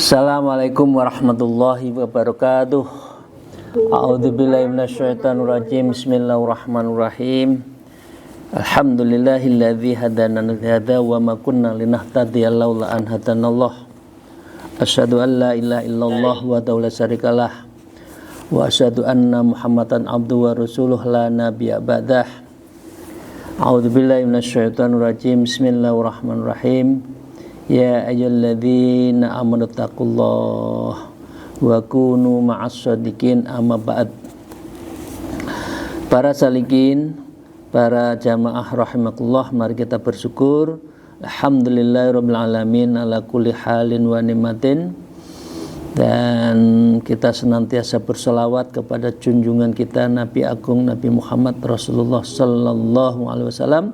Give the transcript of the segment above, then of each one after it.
Assalamualaikum warahmatullahi wabarakatuh. A'udzubillahi minasyaitonirrajim. Bismillahirrahmanirrahim. Alhamdulillahilladzi hadana lihada wa ma kunna linahtadiya laula an hadanallah. Asyhadu an la ilaha illallah wa la syarikalah wa asyhadu anna Muhammadan abduhu wa rasuluh la nabiyya ba'dah. A'udzubillahi minasyaitonirrajim. Bismillahirrahmanirrahim. Ya ayyuhalladzina amanu taqullaha wa kunu ma'as-shadiqin, amma ba'd. Para salikin, para jamaah rahimakumullah, mari kita bersyukur. Alhamdulillahirabbil alamin ala kulli halin wa ni'matin. Dan kita senantiasa berselawat kepada junjungan kita Nabi Agung Nabi Muhammad Rasulullah sallallahu alaihi wasallam.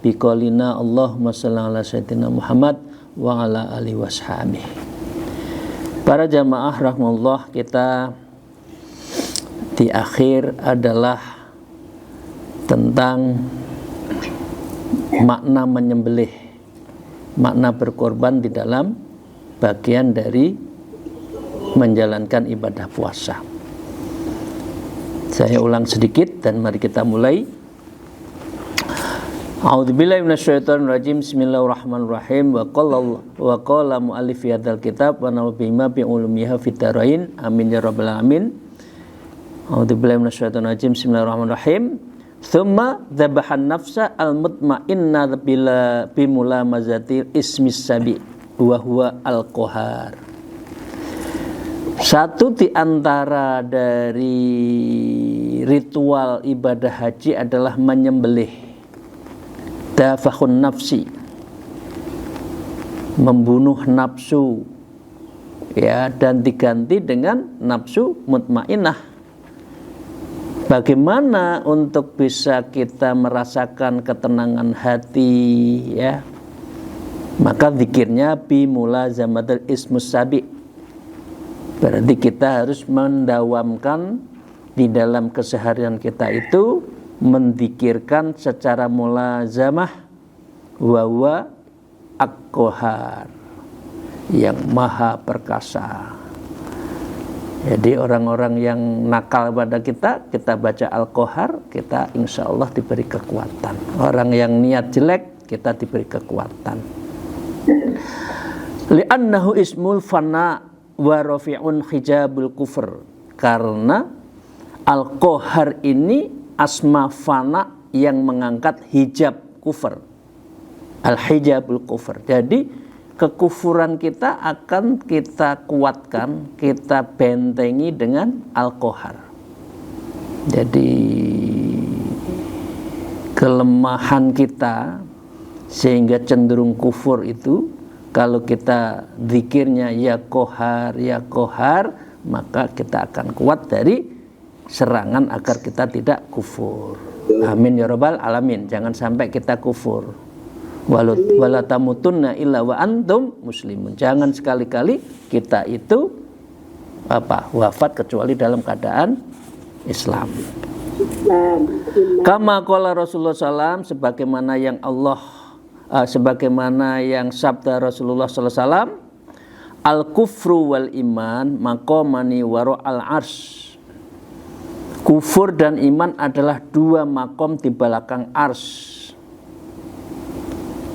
Biqaulina Allahumma shalli ala sayyidina Muhammad wa ala alihi washabihi. Para jamaah rahmatullah, kita di akhir adalah tentang makna menyembelih, makna berkorban di dalam bagian dari menjalankan ibadah puasa. Saya ulang sedikit dan mari kita mulai. A'udzubillahi minasyaitonirrajim. Bismillahirrahmanirrahim. Wa qala mu'allif hadzal kitab wa nabiyina bi ulumiha fid dharain. Amin ya rabbal alamin. A'udzubillahi minasyaitonirrajim. Bismillahirrahmanirrahim. Tsumma dzabahan nafsa al-mutma'inna bi mulamazati ismis sabi wa huwa al-qahar. Satu di antara dari ritual ibadah haji adalah menyembelih. Dafahun nafsi, membunuh nafsu, ya, dan diganti dengan nafsu mutmainnah. Bagaimana untuk bisa kita merasakan ketenangan hati, ya? Maka zikirnya bi mulazamatul ismus sabi. Berarti kita harus mendawamkan di dalam keseharian kita itu mendikirkan secara mulazamah wa huwa al-qahar, yang maha perkasa. Jadi orang-orang yang nakal pada kita baca al-qahar, kita insya Allah diberi kekuatan. Orang yang niat jelek, kita diberi kekuatan. Li'annahu ismul fana wa rafi'un hijabul kufr. Karena al-qahar ini asma fana yang mengangkat hijab kufur, al-hijabul kufur. Jadi kekufuran kita akan kita kuatkan, kita bentengi dengan al-qahar. Jadi kelemahan kita sehingga cenderung kufur itu, kalau kita zikirnya ya qahar, maka kita akan kuat dari serangan agar kita tidak kufur. Amin ya rabbal alamin. Jangan sampai kita kufur. Wala tamutunna illa wa antum muslimun. Jangan sekali-kali kita itu wafat kecuali dalam keadaan Islam. Kama qala Rasulullah SAW, sebagaimana yang sabda Rasulullah SAW, al-kufru wal iman maqamani wara al-arsy. Kufur dan iman adalah dua makom di belakang ars.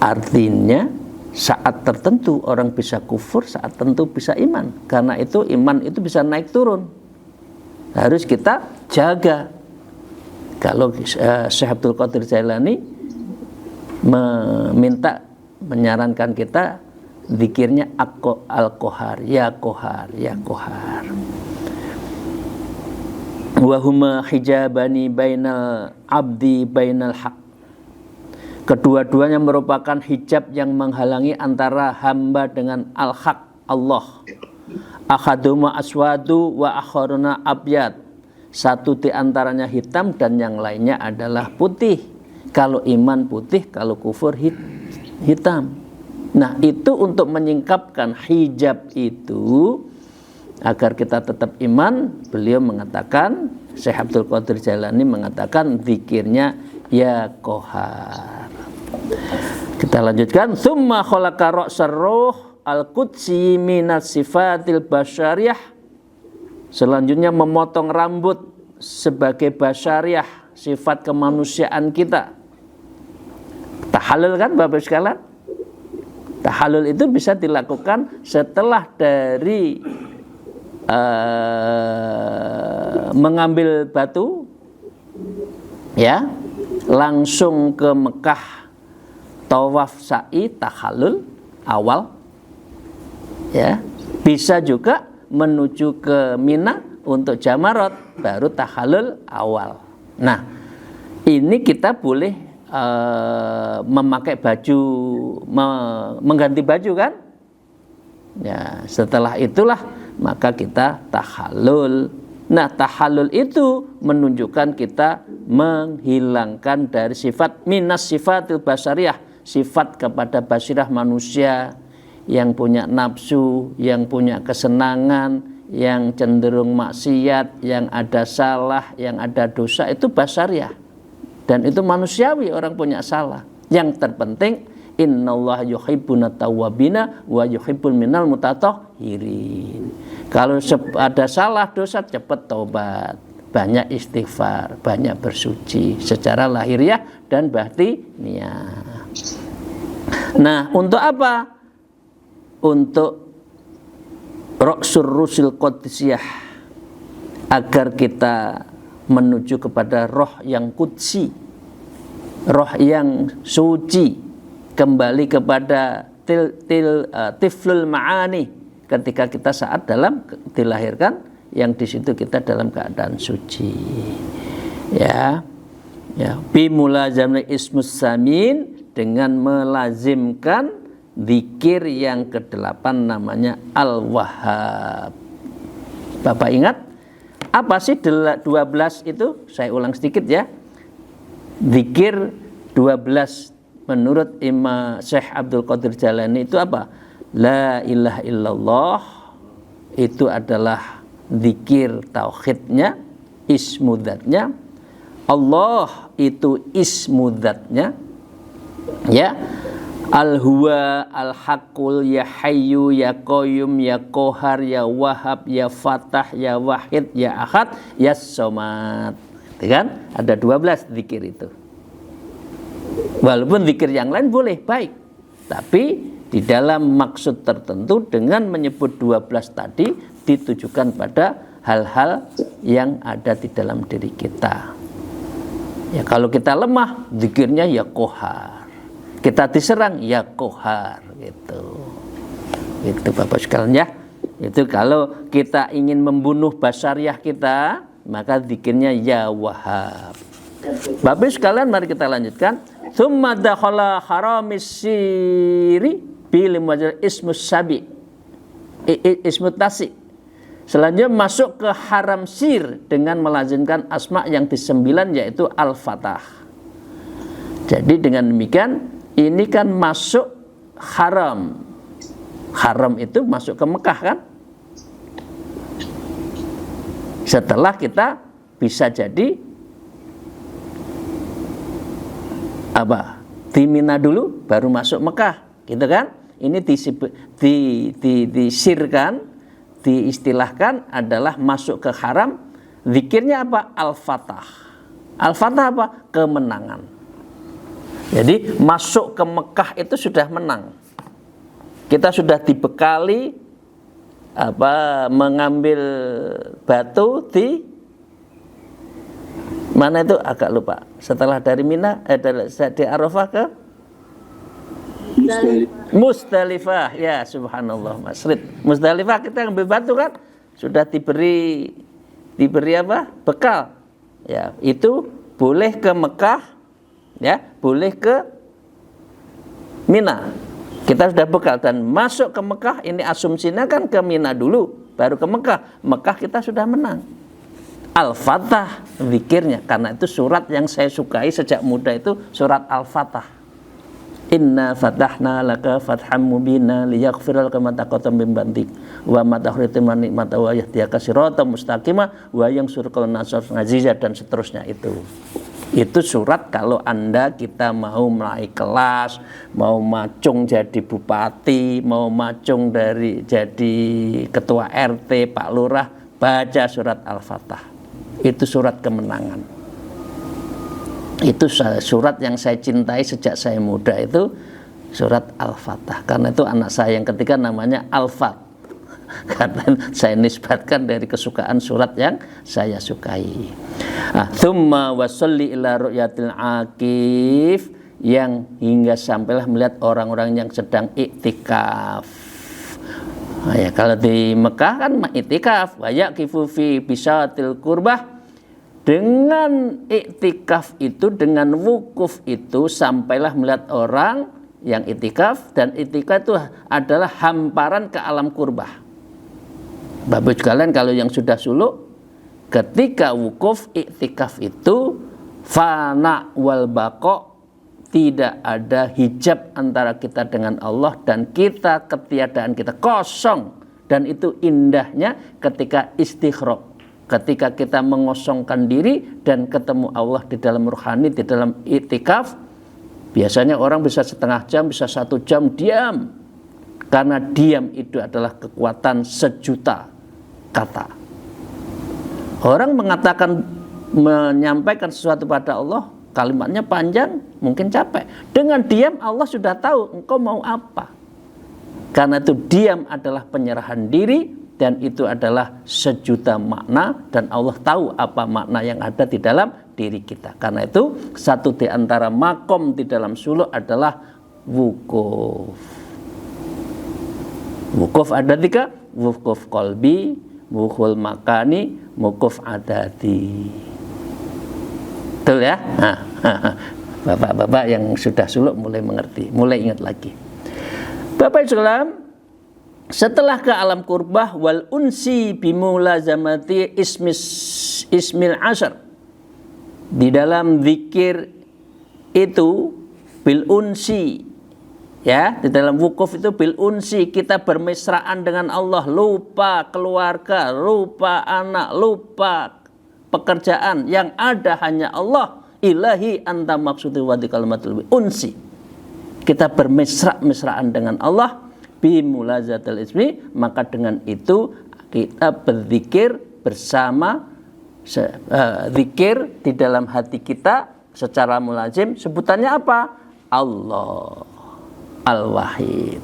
Artinya saat tertentu orang bisa kufur, saat tertentu bisa iman. Karena itu iman itu bisa naik turun. Harus kita jaga. Kalau Syekh Abdul Qadir Jailani menyarankan kita zikirnya al-qahar, ya qahar, ya qahar. Wahuma hijabani bainal abdi bainal haq. Kedua-duanya merupakan hijab yang menghalangi antara hamba dengan al-haq, Allah. Ahaduma aswadu wa akharuna abyad. Satu di antaranya hitam dan yang lainnya adalah putih. Kalau iman putih, kalau kufur hitam. Nah, itu untuk menyingkapkan hijab itu agar kita tetap iman, beliau mengatakan, Syekh Abdul Qadir Jailani mengatakan zikirnya ya qahar. Kita lanjutkan. Tsumma khalaqa ra'sar ruh al-qudsi minas sifatil basyariyah. Selanjutnya memotong rambut sebagai basyariyah, sifat kemanusiaan kita. Tahallul kan Bapak sekalian? Tahallul itu bisa dilakukan setelah dari mengambil batu, ya, langsung ke Mekah, tawaf sa'i, tahallul awal, ya. Bisa juga menuju ke Mina untuk jamarot, baru tahallul awal. Nah, ini kita boleh memakai baju, mengganti baju kan? Ya, setelah itulah maka kita tahallul. Nah, tahallul itu menunjukkan kita menghilangkan dari sifat minas sifatil basyariyah, sifat kepada basirah manusia yang punya nafsu, yang punya kesenangan, yang cenderung maksiat, yang ada salah, yang ada dosa, itu basyariyah. Dan itu manusiawi, orang punya salah. Yang terpenting innallaha yuhibbuna tawwabina wa yuhibbul minal mutatahhirin. Kalau ada salah dosa, cepat taubat, banyak istighfar, banyak bersuci secara lahiriah dan batiniah. Nah, untuk apa? Untuk Ra'sur Rusul Qudusiyah, agar kita menuju kepada roh yang kudsi, roh yang suci, kembali kepada tiflul ma'ani, ketika kita saat dalam dilahirkan, yang di situ kita dalam keadaan suci, ya, ya. Bimulazamil ismus samin, dengan melazimkan zikir yang ke-8 namanya Al-Wahhab. Bapak ingat apa sih 12 itu? Saya ulang sedikit ya. Zikir 12 menurut Imam Syekh Abdul Qadir Jalani itu apa? La ilaha illallah, itu adalah zikir tauhidnya, ismudzatnya. Allah itu ismudzatnya, ya. Al-Huwa, Al-Haqqul, Ya Hayyu, Ya Qayyum, Ya Qahar, Ya Wahhab, Ya Fatah, Ya Wahid, Ya Ahad, Ya Somad. Kan? Ada 12 zikir itu. Walaupun zikir yang lain boleh, baik. Tapi di dalam maksud tertentu dengan menyebut 12 tadi ditujukan pada hal-hal yang ada di dalam diri kita. Ya, kalau kita lemah, zikirnya Ya Qahar. Kita diserang, Ya Qahar, gitu. Itu Bapak sekalian ya. Itu kalau kita ingin membunuh basyariyah kita, maka zikirnya Ya Wahhab. Bapak sekalian, mari kita lanjutkan. Tsumma dakhala haramis siri bil majal ismus sabi. Ismut tasi. Selanjutnya masuk ke haram sir dengan melazimkan asma yang ke-9, yaitu Al-Fatah. Jadi dengan demikian ini kan masuk haram. Haram itu masuk ke Mekah kan? Setelah kita bisa jadi apa? Di Mina dulu baru masuk Mekah, gitu kan? Ini disirkan, diistilahkan adalah masuk ke haram. Zikirnya apa? Al-Fatah. Al-Fatah apa? Kemenangan. Jadi masuk ke Mekah itu sudah menang. Kita sudah dibekali mengambil batu di mana itu agak lupa. Setelah dari Mina di Arafah ke Musdalifah. Ya, subhanallah, Masrid. Musdalifah kita ambil batu kan? Sudah diberi apa? Bekal. Ya, itu boleh ke Mekah. Ya, boleh ke Mina. Kita sudah bekal dan masuk ke Mekah, ini asumsinya kan ke Mina dulu, baru ke Mekah. Mekah kita sudah menang. Al-Fatah zikirnya, karena itu surat yang saya sukai sejak muda itu surat Al-Fatah. Inna fatahna laka fatham mubina liyaghfira laka ma taqaddama min dhanbik wa ma ta'khirta min ni'mati wa yahdiyaka siratan mustaqima wa yansurka nasran azizah, dan seterusnya itu. Itu surat kalau kita mau naik kelas, mau macung jadi bupati, mau macung jadi ketua RT, Pak Lurah, baca surat Al-Fatah. Itu surat kemenangan. Itu surat yang saya cintai sejak saya muda, itu surat Al-Fatah. Karena itu anak saya yang ketiga namanya Al-Fat. Karena saya nisbatkan dari kesukaan surat yang saya sukai. Tsumma wasolli ila ru'yatil akif, yang hingga sampailah melihat orang-orang yang sedang iktikaf. Ya, kalau di Mekah kan iktikaf, wa yaqifu fi bisatil qurbah. Dengan iktikaf itu, dengan wukuf itu, sampailah melihat orang yang iktikaf, dan iktikaf itu adalah hamparan ke alam kurbah. Bapak sekalian, kalau yang sudah suluk, ketika wukuf iktikaf itu fana wal baqo, tidak ada hijab antara kita dengan Allah, dan kita ketiadaan kita kosong. Dan itu indahnya ketika istighraq, ketika kita mengosongkan diri dan ketemu Allah di dalam ruhani, di dalam iktikaf. Biasanya orang bisa setengah jam, bisa 1 jam diam, karena diam itu adalah kekuatan sejuta kata. Orang menyampaikan sesuatu pada Allah, kalimatnya panjang, mungkin capek. Dengan diam Allah sudah tahu engkau mau apa. Karena itu diam adalah penyerahan diri, dan itu adalah sejuta makna, dan Allah tahu apa makna yang ada di dalam diri kita. Karena itu satu di antara makom di dalam suluk adalah wukuf. Wukuf ada 3, wukuf qalbi, wukuf makani, wukuf adati. Betul ya? Bapak-bapak yang sudah suluk mulai mengerti, mulai ingat lagi. Bapak Islam, setelah ke alam kurbah, wal unsi bimulazamati ismil ashar, di dalam zikir itu bil unsi, ya, di dalam wukuf itu bil unsi, kita bermesraan dengan Allah, lupa keluarga, lupa anak, lupa pekerjaan, yang ada hanya Allah. Ilahi anta maksudi wa kalimatul unsi, kita bermesraan dengan Allah bimulazatil ismi, maka dengan itu kita berzikir bersama, zikir di dalam hati kita secara mulazim. Sebutannya apa? Allah Al-Wahid,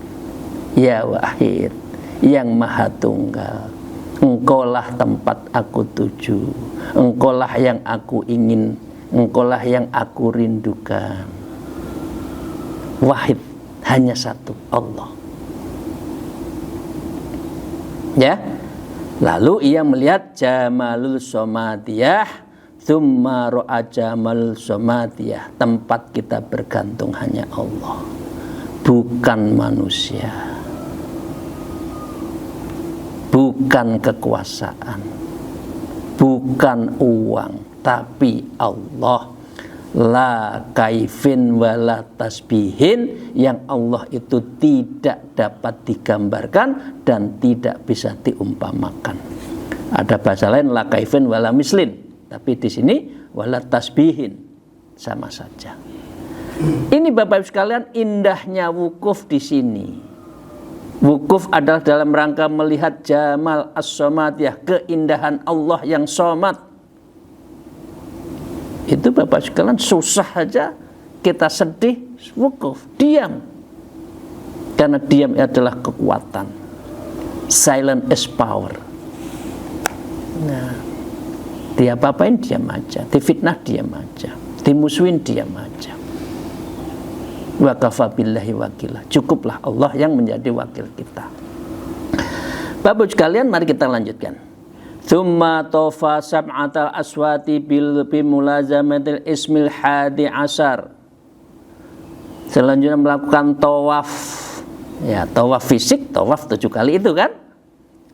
ya Wahid, yang Maha Tunggal. Engkaulah tempat aku tuju, engkaulah yang aku ingin, engkaulah yang aku rindukan. Wahid, hanya satu, Allah. Ya, lalu ia melihat jamalul somatiyah, tsumma ra'a jamalul somatiyah, tempat kita bergantung hanya Allah, bukan manusia, bukan kekuasaan, bukan uang, tapi Allah. La kaifin wala tasbihin, yang Allah itu tidak dapat digambarkan dan tidak bisa diumpamakan. Ada bahasa lain la kaifin wala mislin, tapi di sini wala tasbihin, sama saja. Ini Bapak Ibu sekalian indahnya wukuf di sini. Wukuf adalah dalam rangka melihat jamal as-somatiyah, keindahan Allah yang somat. Itu Bapak sekalian susah aja kita sedih, wukuf, diam. Karena diam adalah kekuatan. Silent is power. Nah, dia apa-apain diam aja, difitnah diam aja, dimusuhin diam aja. Wa kafa billahi wakilah, cukuplah Allah yang menjadi wakil kita. Bapak sekalian, mari kita lanjutkan. Tsumma tofa sab'atal aswati bimulazamatil ismil hadi asar. Selanjutnya melakukan tawaf. Ya, tawaf fisik, tawaf 7 kali itu kan.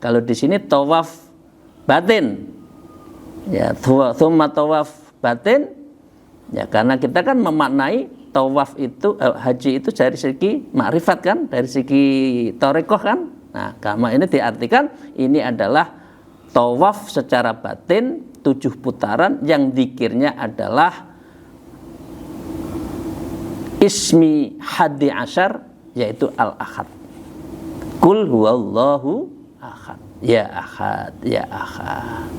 Kalau di sini tawaf batin. Ya, tsumma tawaf batin. Ya, karena kita kan memaknai tawaf itu, haji itu dari segi makrifat kan, dari segi tarekoh kan. Nah, karena ini diartikan ini adalah tawaf secara batin 7 putaran, yang zikirnya adalah ismi hadi asyar, yaitu al-ahad. Qul huwallahu ahad, ya ahad, ya ahad.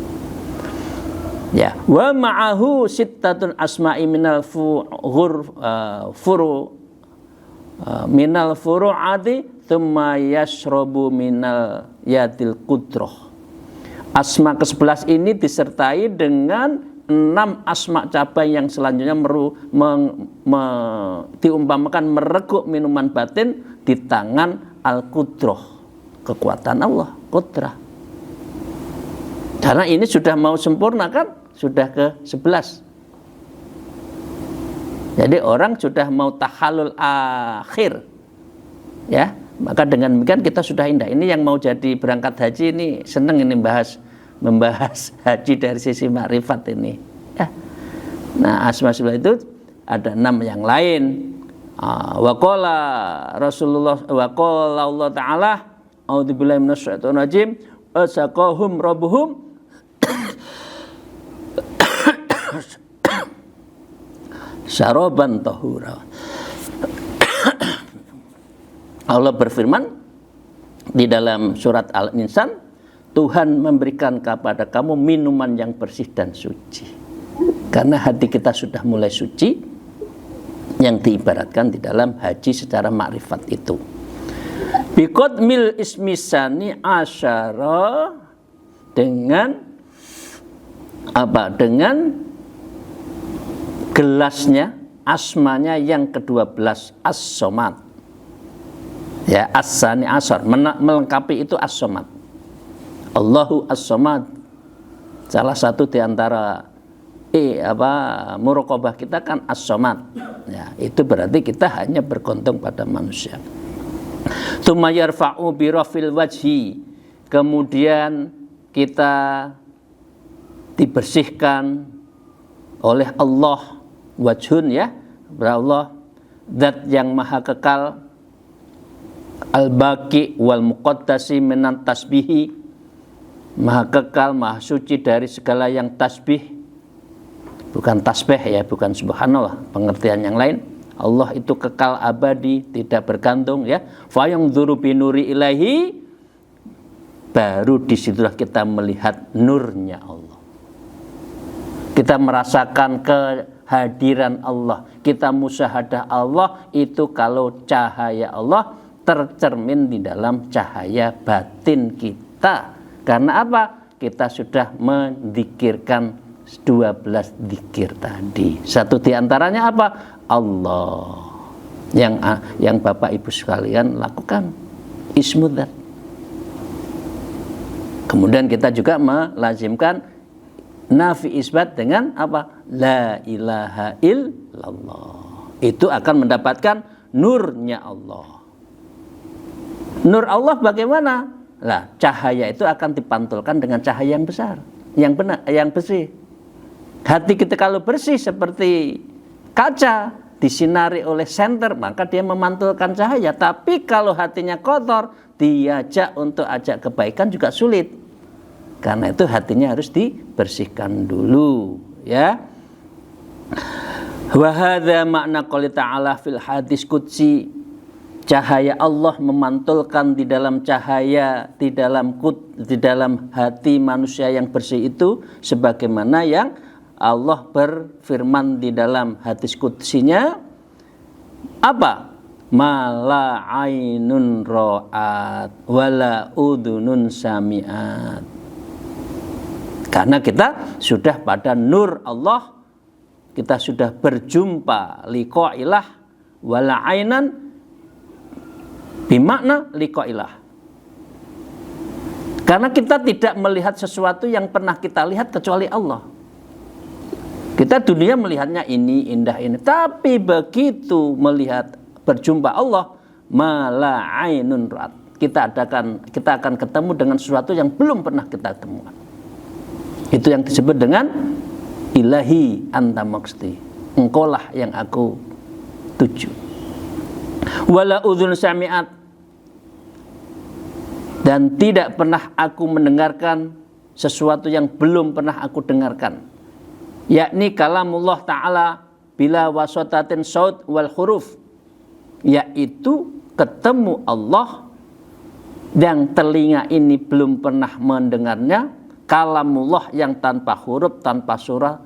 Ya, wa ma'ahu sittatun asma'i minal minal furu'ati thumma yashrabu minal yadil qudrah. Asma ke-11 ini disertai dengan 6 asma cabang yang selanjutnya diumpamakan mereguk minuman batin di tangan al-qudrah, kekuatan Allah, qudrah. Karena ini sudah mau sempurna kan, sudah ke-11. Jadi orang sudah mau tahalul akhir, ya, maka dengan demikian kita sudah indah. Ini yang mau jadi berangkat haji ini seneng ini membahas haji dari sisi makrifat ini, ya. Nah, asma itu ada 6 yang lain. Waqala Rasulullah, waqala Allah Ta'ala, a'udzubillahi minasyaitonir rajim, asaqahum rabbuhum syaraban tahura. Allah berfirman di dalam surat Al-Insan, Tuhan memberikan kepada kamu minuman yang bersih dan suci. Karena hati kita sudah mulai suci, yang diibaratkan di dalam haji secara makrifat itu. Biqadmil ismisani asyara, dengan apa? Dengan gelasnya, asmanya yang ke-12, as-somad. Ya, as-sani asyar, melengkapi itu as-somad. Allahu as-somad. Salah satu di antara muraqabah kita kan as-somad. Ya, itu berarti kita hanya bergantung pada manusia. Tsumma yarfa'u bi rafil wajhi. Kemudian kita dibersihkan oleh Allah, wajhun, ya, Allah zat yang maha kekal, al-baqi wal muqaddasi minan tasbihi, maha kekal, maha suci dari segala yang tasbih, bukan tasbih, ya, bukan subhanallah, pengertian yang lain. Allah itu kekal abadi, tidak bergantung, ya. Fa yanzuru bi nuri ilahi, baru disitulah kita melihat nurnya Allah. Kita merasakan kehadiran Allah, kita musyahadah Allah itu kalau cahaya Allah tercermin di dalam cahaya batin kita. Karena apa? Kita sudah menzikirkan 12 zikir tadi. Satu di antaranya apa? Allah. Yang Bapak Ibu sekalian lakukan, ismudzat. Kemudian kita juga melazimkan nafi isbat dengan apa? La ilaha illallah. Itu akan mendapatkan nurnya Allah. Nur Allah bagaimana? Lah, cahaya itu akan dipantulkan dengan cahaya yang besar, yang benar, yang bersih. Hati kita kalau bersih seperti kaca disinari oleh senter, maka dia memantulkan cahaya. Tapi kalau hatinya kotor, diajak untuk ajak kebaikan juga sulit. Karena itu hatinya harus dibersihkan dulu, ya. Wa hadza makna qouli ta'ala fil hadis qudsi. Cahaya Allah memantulkan di dalam cahaya di dalam hati manusia yang bersih itu, sebagaimana yang Allah berfirman di dalam hadis qudsinya, apa? Mala ainun ra'at wala udhunun sami'at. Karena kita sudah pada nur Allah, kita sudah berjumpa liqa'ilah, wala ainan bimakna liqa'ilah. Karena kita tidak melihat sesuatu yang pernah kita lihat kecuali Allah. Kita dunia melihatnya ini indah ini, tapi begitu melihat berjumpa Allah, mala ainun ra'at, kita akan ketemu dengan sesuatu yang belum pernah kita temukan. Itu yang disebut dengan ilahi anta maqsdi, engkaulah yang aku tuju. Wala udhun sami'at, dan tidak pernah aku mendengarkan sesuatu yang belum pernah aku dengarkan, yakni kalamullah ta'ala bila wasatatin saut wal huruf, yaitu ketemu Allah yang telinga ini belum pernah mendengarnya, kalamullah yang tanpa huruf, tanpa suara,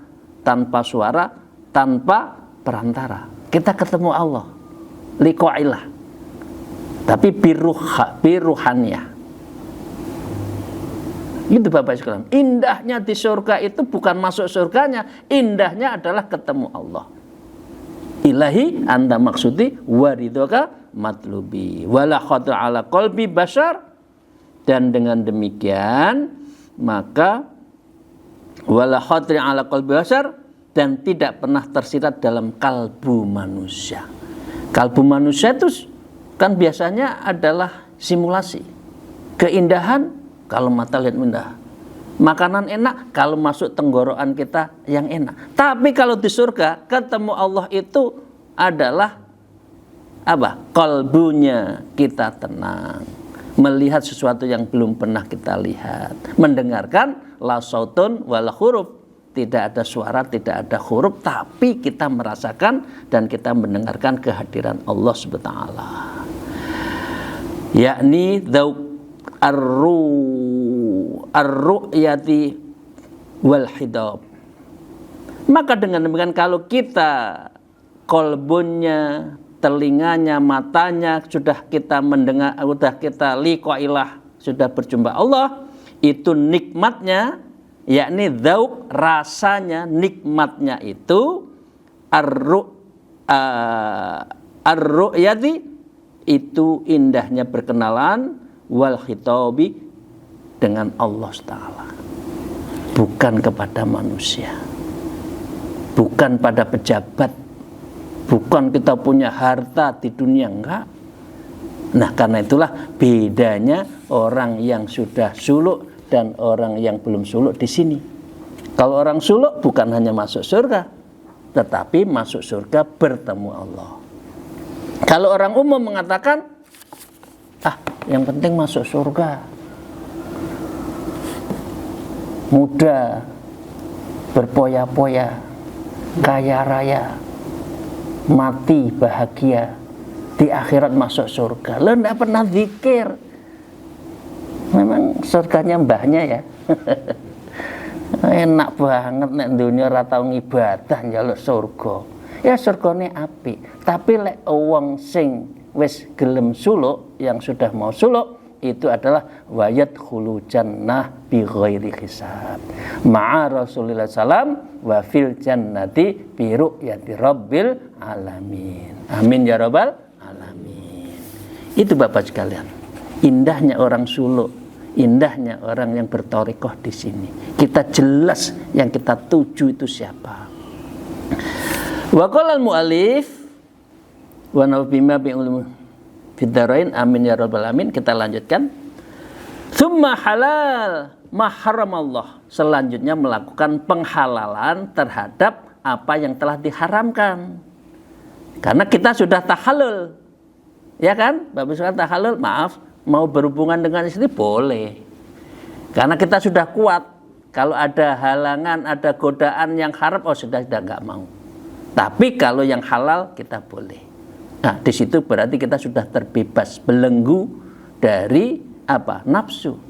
tanpa perantara. Kita ketemu Allah, liqa'illah, tapi biruhaniyah. Itu Bapak sekalian. Indahnya di surga itu bukan masuk surganya, indahnya adalah ketemu Allah. Ilahi anta maksudi waridhoka matlubi wala khatra ala qalbi bashar, dan dengan demikian maka wala khatra ala qalbi bashar, dan tidak pernah tersirat dalam kalbu manusia. Kalbu manusia itu kan biasanya adalah simulasi. Keindahan kalau mata lihat indah, makanan enak kalau masuk tenggorokan kita yang enak. Tapi kalau di surga ketemu Allah itu adalah apa? Kalbunya kita tenang, melihat sesuatu yang belum pernah kita lihat, mendengarkan la sautun wala huruf, tidak ada suara, tidak ada huruf, tapi kita merasakan dan kita mendengarkan kehadiran Allah Subhanahu wa taala. Yakni dzauq ar-ru'yati wal hidab. Maka dengan demikian kalau kita kolbunya, telinganya, matanya sudah kita mendengar, sudah kita liqailah, sudah berjumpa Allah, itu nikmatnya, yakni dzauq, rasanya, nikmatnya itu ar-ru'yati, itu indahnya berkenalan, wal khitabi, dengan Allah Ta'ala, bukan kepada manusia, bukan pada pejabat, bukan kita punya harta di dunia, enggak. Nah karena itulah bedanya orang yang sudah suluk dan orang yang belum suluk di sini. Kalau orang suluk bukan hanya masuk surga, tetapi masuk surga bertemu Allah. Kalau orang umum mengatakan, yang penting masuk surga, muda, berpoya-poya, kaya raya, mati bahagia, di akhirat masuk surga. Lo enggak pernah zikir. Memang surganya mbahnya ya. Enak banget nek dunia ora tau ngibadah njaluk surga. Ya surgane apik, tapi lek wong sing wis gelem suluk, yang sudah mau suluk, itu adalah wayat khulu jannah bi ghairi hisab ma'a Rasulillah salam wa fil jannati bi ru'yati rabbil alamin. Amin ya rabbal alamin. Itu Bapak sekalian, indahnya orang suluk, indahnya orang yang berthariqah di sini. Kita jelas yang kita tuju itu siapa. Wa qala al-mu'allif wa nabima bi ulum fiddarain, amin ya rabbal alamin. Kita lanjutkan. Tsumma halal mahram Allah, selanjutnya melakukan penghalalan terhadap apa yang telah diharamkan. Karena kita sudah tahallul, ya kan? Bapak sudah tahallul, maaf, mau berhubungan dengan istri boleh. Karena kita sudah kuat. Kalau ada halangan, ada godaan yang haram, sudah nggak mau. Tapi kalau yang halal kita boleh. Nah, di situ berarti kita sudah terbebas belenggu dari apa? Nafsu.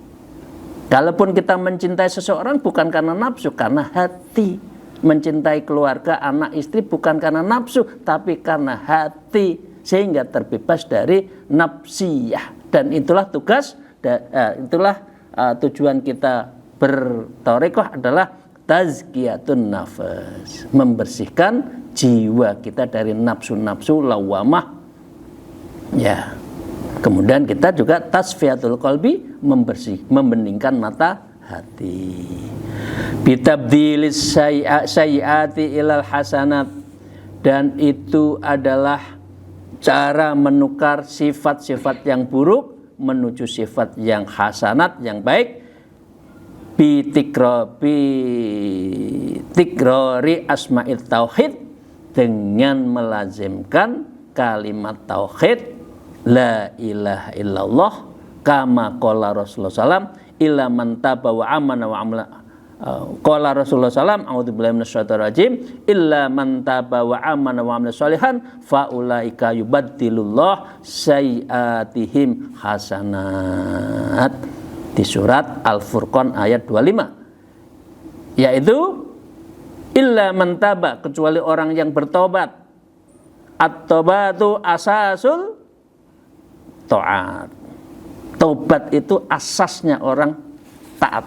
Kalaupun kita mencintai seseorang bukan karena nafsu, karena hati. Mencintai keluarga, anak, istri bukan karena nafsu, tapi karena hati, sehingga terbebas dari nafsiyah. Dan itulah tugas, tujuan kita berthariqah adalah tazkiyatun nafas, membersihkan jiwa kita dari nafsu-nafsu lawamah. Ya. Kemudian kita juga tasfiyatul qalbi, membeningkan mata hati. Bitabdilis sayyiati ilal hasanat, dan itu adalah cara menukar sifat-sifat yang buruk menuju sifat yang hasanat, yang baik. Tikrori asma'il tauhid, dengan melazimkan kalimat tauhid la ilaha illallah, kama qala Rasulullah SAW, illa man taba wa amana wa amala Qala Rasulullah sallam, a'udzubillahi minasyaitonir rajim, illa man taba wa amana wa amila sholihan fa ulaika yubaddilullah sayiatihim hasanat. Di surat Al-Furqan ayat 25. Yaitu illa man taba, kecuali orang yang bertobat. At-taubatu asasul taat. Tobat itu asasnya orang taat.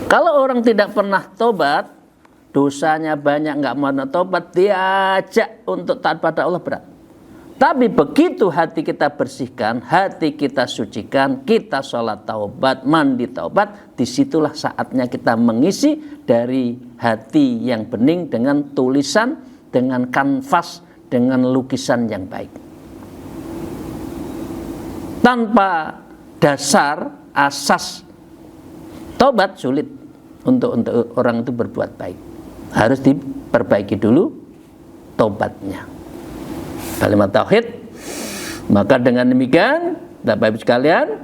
Kalau orang tidak pernah tobat, dosanya banyak, nggak mau tobat, diajak untuk taat pada Allah berat. Tapi begitu hati kita bersihkan, hati kita sucikan, kita sholat taubat, mandi taubat, disitulah saatnya kita mengisi dari hati yang bening dengan tulisan, dengan kanvas, dengan lukisan yang baik. Tanpa dasar, asas tobat sulit untuk orang itu berbuat baik. Harus diperbaiki dulu tobatnya. Kalimat tauhid. Maka dengan demikian, Bapak Ibu sekalian,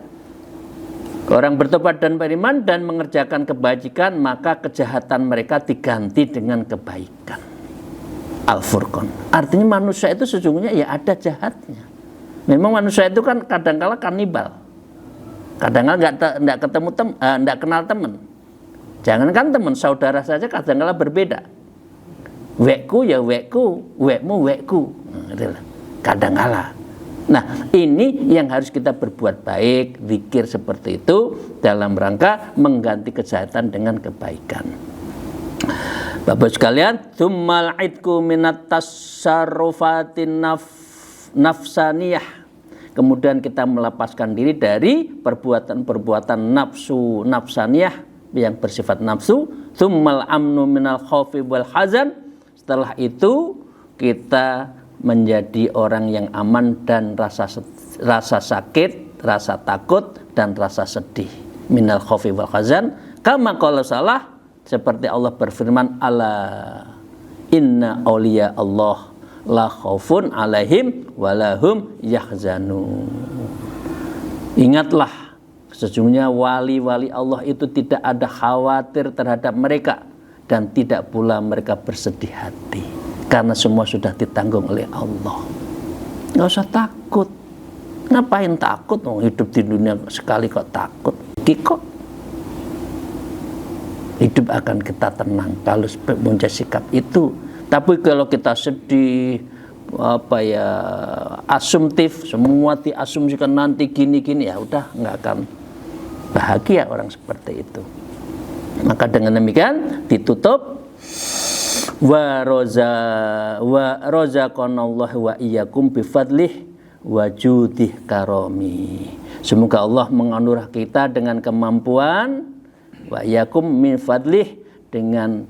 orang bertobat dan beriman dan mengerjakan kebajikan, maka kejahatan mereka diganti dengan kebaikan. Al-Furqan. Artinya manusia itu sesungguhnya ya ada jahatnya. Memang manusia itu kan kadang-kala kanibal. Kadang-kala enggak ketemu enggak kenal teman. Jangankan teman, saudara saja kadang-kala berbeda. Wekku ya wekku, wekmu wekku. Kadang-kala. Nah, ini yang harus kita berbuat baik, zikir seperti itu dalam rangka mengganti kejahatan dengan kebaikan. Bapak sekalian, tsummal idku minat tasarrufatin nafsaniyah. Kemudian kita melepaskan diri dari perbuatan-perbuatan nafsu nafsaniyah yang bersifat nafsu. Tsummal amnu minal khaufi wal hazan. Setelah itu kita menjadi orang yang aman dan rasa sakit, rasa takut dan rasa sedih. Minal khaufi wal hazan. Kama qala salah, seperti Allah berfirman, ala inna awliya Allah la khaufun alaihim walahum yahzanun. Ingatlah, sesungguhnya wali-wali Allah itu tidak ada khawatir terhadap mereka dan tidak pula mereka bersedih hati karena semua sudah ditanggung oleh Allah. Nggak usah takut. Ngapain takut? Hidup di dunia sekali kok takut. Kok hidup akan kita tenang kalau punya sikap itu. Tapi kalau kita sedih, asumtif, semua diasumsikan nanti gini-gini, ya udah nggak akan bahagia orang seperti itu. Maka dengan demikian ditutup wa razaqanallahu wa iyyakum bifadlih wa judih karomi. Semoga Allah menganugerah kita dengan kemampuan wa yakum min fadlih, dengan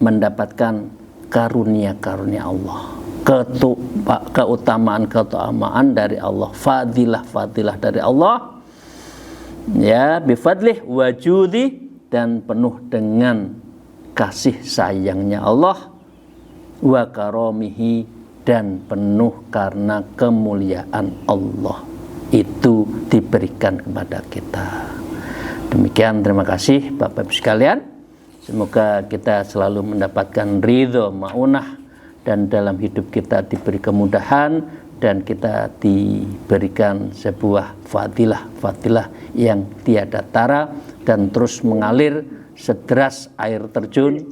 mendapatkan karunia-karunia Allah, keutamaan dari Allah, fadilah dari Allah, ya, bifadlih wajudi, dan penuh dengan kasih sayangnya Allah, wa karomihi, dan penuh karena kemuliaan Allah itu diberikan kepada kita. Demikian, terima kasih Bapak Ibu sekalian. Semoga kita selalu mendapatkan ridho ma'unah dan dalam hidup kita diberi kemudahan dan kita diberikan sebuah fadilah yang tiada tara dan terus mengalir sederas air terjun,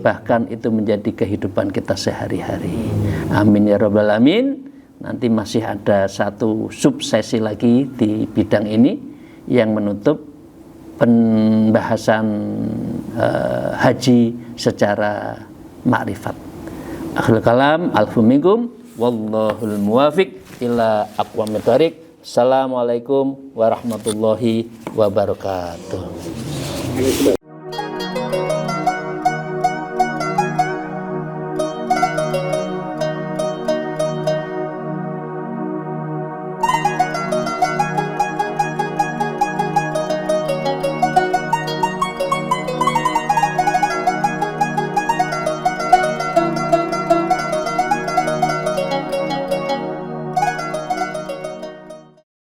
bahkan itu menjadi kehidupan kita sehari-hari. Amin ya rabbal alamin. Nanti masih ada satu subsesi lagi di bidang ini yang menutup pembahasan haji secara makrifat. Akhirul kalam, alhamdulillah, wallahul muwafiq ila aqwamit thoriq. Assalamualaikum warahmatullahi wabarakatuh.